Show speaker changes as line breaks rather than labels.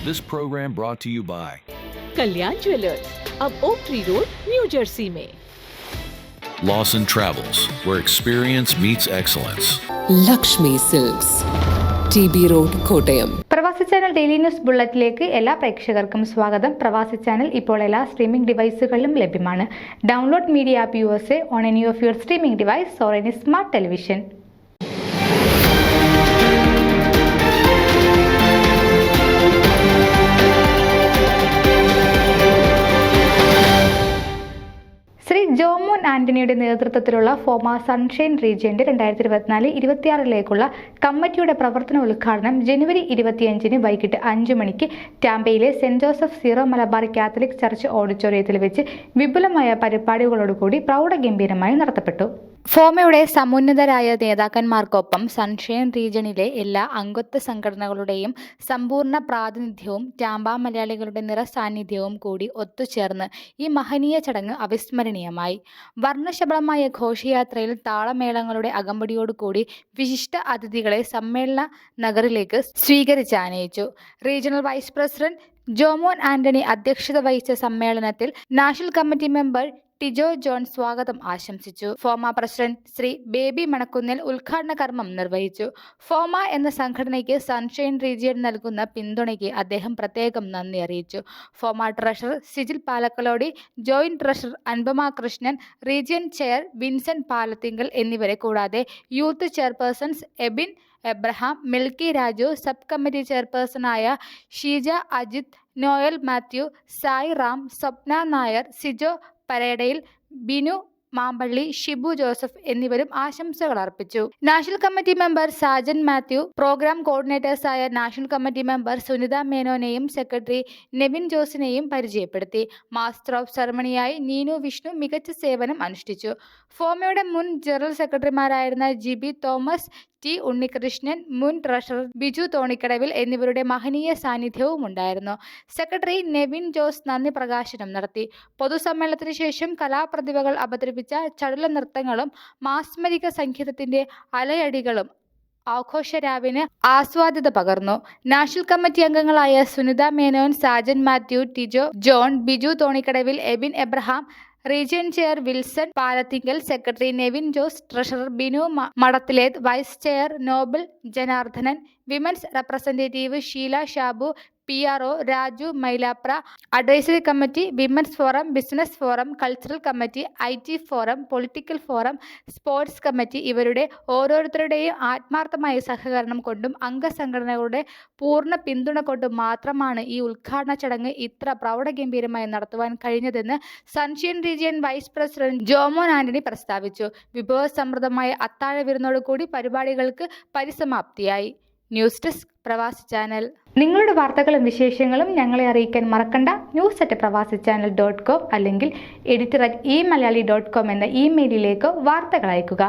This program brought to you by
Kalyan jewellers, अब Oak Tree Road, New Jersey में.
Lawson Travels, where experience meets excellence.
Lakshmi silks, TB road, Kottayam.
Pravasi channel daily news ബുള്ളറ്റിലേക്ക് എല്ലാ പ്രേക്ഷകർക്കും സ്വാഗതം. പ്രവാസി channel ഇപ്പോൾ എല്ലാ streaming ഡിവൈസുകളിലും ലഭ്യമാണ്. Download media app USA on any of your streaming device or any smart television. Shri Jomon ആന്റണിയുടെ നേതൃത്വത്തിലുള്ള ഫോമ സൺഷൈൻ റീജിയന്റെ 2024-26 കമ്മിറ്റിയുടെ പ്രവർത്തന ഉദ്ഘാടനം ജനുവരി 25 വൈകിട്ട് 5 മണിക്ക് ടാമ്പയിലെ Saint Joseph Syro Malabar Catholic church ഓഡിറ്റോറിയത്തിൽ വെച്ച് വിപുലമായ പരിപാടികളോടുകൂടി പ്രൗഢഗംഭീരമായി നടത്തപ്പെട്ടു. ഫോമയുടെ സമുന്നതരായ നേതാക്കന്മാർക്കൊപ്പം സൺഷൈൻ റീജിയണിലെ എല്ലാ അംഗത്വ സംഘടനകളുടെയും സമ്പൂർണ്ണ പ്രാതിനിധ്യവും ടാമ്പ മലയാളികളുടെ നിറസാന്നിധ്യവും കൂടി ഒത്തുചേർന്ന് ഈ മഹനീയ ചടങ്ങ് അവിസ്മരണീയമായി. വർണ്ണശബളമായ ഘോഷയാത്രയിൽ താളമേളങ്ങളുടെ അകമ്പടിയോടുകൂടി വിശിഷ്ട അതിഥികളെ സമ്മേളന നഗറിലേക്ക് സ്വീകരിച്ചാനയിച്ചു. Regional vice president Jomon Antony അധ്യക്ഷത വഹിച്ച സമ്മേളനത്തിൽ national committee member Tijo John സ്വാഗതം ആശംസിച്ചു. ഫോമ പ്രസിഡന്റ് ശ്രീ ബേബി മണക്കുന്നിൽ ഉദ്ഘാടന കർമ്മം നിർവഹിച്ചു. ഫോമ എന്ന സംഘടനയ്ക്ക് സൺഷൈൻ റീജിയൻ നൽകുന്ന പിന്തുണയ്ക്ക് അദ്ദേഹം പ്രത്യേകം നന്ദി അറിയിച്ചു. FOMAA treasurer Sijil Palakkalody, joint treasurer Anupama Krishnan, region chair Vincent Palathinkal എന്നിവരെ കൂടാതെ youth chairpersons Ebin Abraham, Milky Raju, sub committee ചെയർപേഴ്സണായ Sheeja Ajith, Noel Mathew, Sai Ram, Swapna Nair, Sijo Paredayil, Binu Mampally, Shibu Joseph എന്നിവരും ആശംസകൾ അർപ്പിച്ചു. National committee member Sajan Mathew, program കോർഡിനേറ്റേഴ്സായ നാഷണൽ കമ്മിറ്റി മെമ്പർ സുനിത മേനോനെയും സെക്രട്ടറി നെവിൻ ജോസിനെയും പരിചയപ്പെടുത്തി. മാസ്റ്റർ ഓഫ് സെറമണിയായി നീനു വിഷ്ണു മികച്ച സേവനം അനുഷ്ഠിച്ചു. ഫോമയുടെ മുൻ ജനറൽ സെക്രട്ടറിമാരായിരുന്ന ജിബി തോമസ്, ടി ഉണ്ണികൃഷ്ണൻ, മുൻ ട്രഷറർ ബിജു തോണിക്കടവിൽ എന്നിവരുടെ മഹനീയ സാന്നിധ്യവും ഉണ്ടായിരുന്നു. സെക്രട്ടറി നെവിൻ ജോസ് നന്ദി പ്രകാശനം നടത്തി. പൊതുസമ്മേളനത്തിന് ശേഷം കലാപ്രതിഭകൾ അവതരിപ്പിച്ച ചടുല നൃത്തങ്ങളും മാസ്മരിക സംഗീതത്തിന്റെ അലയടികളും ആഘോഷരാവിന് ആസ്വാദ്യത പകർന്നു. നാഷണൽ കമ്മിറ്റി അംഗങ്ങളായ Sunitha Menon, Sajan Mathew, Tijo John, Biju Thonikkadavil, Ebin Abraham, region chair Wilson Palathinkal, secretary Nevin Jose, treasurer Binu Madathilethu, vice chair Noble Janardhanan, women's representative Sheela Shabu, PRO Raju Mylapra, advisory committee, women's forum, business forum, cultural committee, IT forum, political forum, sports committee ഇവരുടെ ഓരോരുത്തരുടെയും ആത്മാർത്ഥമായ സഹകരണം കൊണ്ടും അംഗസംഘടനകളുടെ പൂർണ്ണ പിന്തുണ കൊണ്ടും മാത്രമാണ് ഈ ഉദ്ഘാടന ചടങ്ങ് ഇത്ര പ്രൗഢഗംഭീരമായി നടത്തുവാൻ കഴിഞ്ഞതെന്ന് sunshine region vice president Jomon Antony പ്രസ്താവിച്ചു. വിഭവസമൃദ്ധമായ അത്താഴ വിരുന്നോടുകൂടി പരിപാടികൾക്ക് പരിസമാപ്തിയായി. News desk Pravasi channel. നിങ്ങളുടെ വാർത്തകളും വിശേഷങ്ങളും ഞങ്ങളെ അറിയിക്കാൻ മറക്കണ്ട. news@pravasichannel.com അല്ലെങ്കിൽ editor@eMalayali.com എന്ന ഇമെയിലിലേക്ക് വാർത്തകൾ അയക്കുക.